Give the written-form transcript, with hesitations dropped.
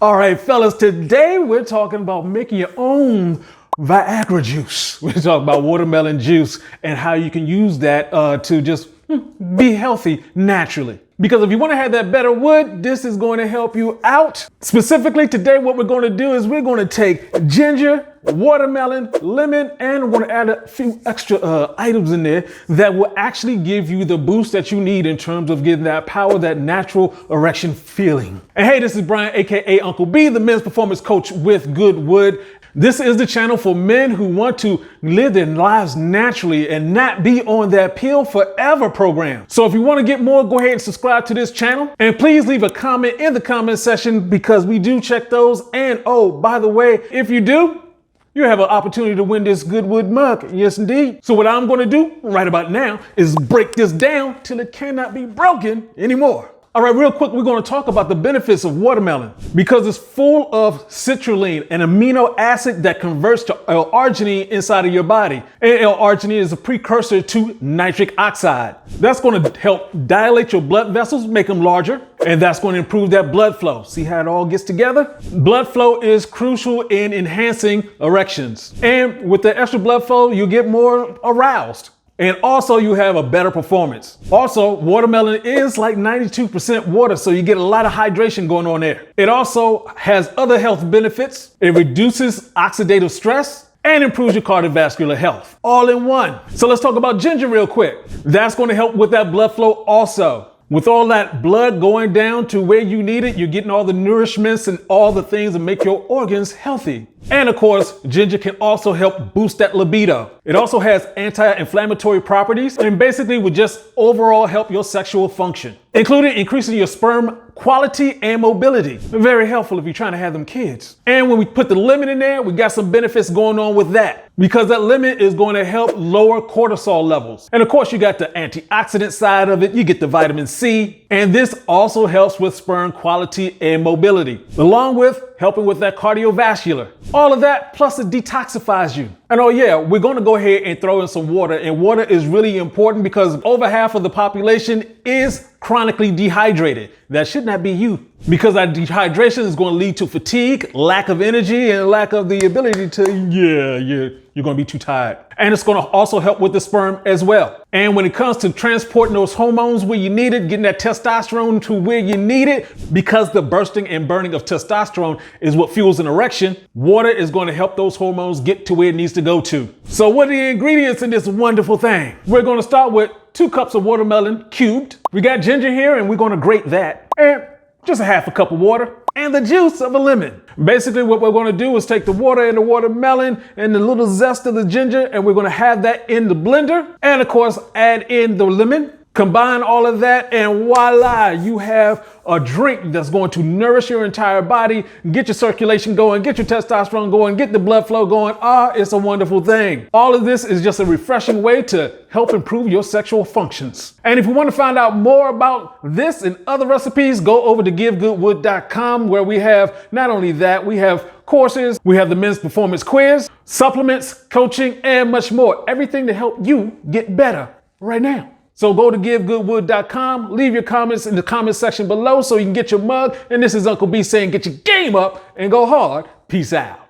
All right, fellas, today we're talking about making your own Viagra juice. We're talking about watermelon juice and how you can use that to just be healthy naturally. Because if you want to have that better wood, this is going to help you out. Specifically today, what we're going to do is we're going to take ginger, watermelon, lemon, and we're going to add a few extra items in there that will actually give you the boost that you need in terms of getting that power, that natural erection feeling. And hey, this is Brian, aka Uncle B, the men's performance coach with GoodWood. This is the channel for men who want to live their lives naturally and not be on that pill forever program. So if you want to get more, go ahead and subscribe to this channel. And please leave a comment in the comment section because we do check those. And oh, by the way, if you do, you have an opportunity to win this GoodWood mug. Yes, indeed. So what I'm going to do right about now is break this down till it cannot be broken anymore. All right, real quick, we're going to talk about the benefits of watermelon because it's full of citrulline, an amino acid that converts to L-arginine inside of your body. And L-arginine is a precursor to nitric oxide. That's going to help dilate your blood vessels, make them larger, and that's going to improve that blood flow. See how it all gets together? Blood flow is crucial in enhancing erections. And with the extra blood flow, you get more aroused. And also you have a better performance. Also, watermelon is like 92% water, so you get a lot of hydration going on there. It also has other health benefits. It reduces oxidative stress and improves your cardiovascular health, all in one. So let's talk about ginger real quick. That's going to help with that blood flow also. With all that blood going down to where you need it, you're getting all the nourishments and all the things that make your organs healthy. And of course, ginger can also help boost that libido. It also has anti-inflammatory properties and basically would just overall help your sexual function, including increasing your sperm quality and mobility. Very helpful if you're trying to have them kids. And when we put the lemon in there, we got some benefits going on with that because that lemon is going to help lower cortisol levels. And of course, you got the antioxidant side of it. You get the vitamin C, and this also helps with sperm quality and mobility, along with helping with that cardiovascular. All of that, plus it detoxifies you. And oh yeah, we're going to go ahead and throw in some water, and water is really important because over half of the population is chronically dehydrated. That should not be you, because that dehydration is going to lead to fatigue, lack of energy, and lack of the ability to, you're going to be too tired. And it's going to also help with the sperm as well. And when it comes to transporting those hormones where you need it, getting that testosterone to where you need it, because the bursting and burning of testosterone is what fuels an erection, water is going to help those hormones get to where it needs to go to. So what are the ingredients in this wonderful thing? We're going to start with 2 cups of watermelon cubed. We got ginger here and we're going to grate that. And just a half a cup of water and the juice of a lemon. Basically what we're going to do is take the water and the watermelon and the little zest of the ginger, and we're going to have that in the blender. And of course, add in the lemon. Combine all of that and voila, you have a drink that's going to nourish your entire body, get your circulation going, get your testosterone going, get the blood flow going. It's a wonderful thing. All of this is just a refreshing way to help improve your sexual functions. And if you want to find out more about this and other recipes, go over to givegoodwood.com where we have not only that, we have courses, we have the men's performance quiz, supplements, coaching, and much more. Everything to help you get better right now. So go to givegoodwood.com, leave your comments in the comment section below so you can get your mug. And this is Uncle B saying get your game up and go hard. Peace out.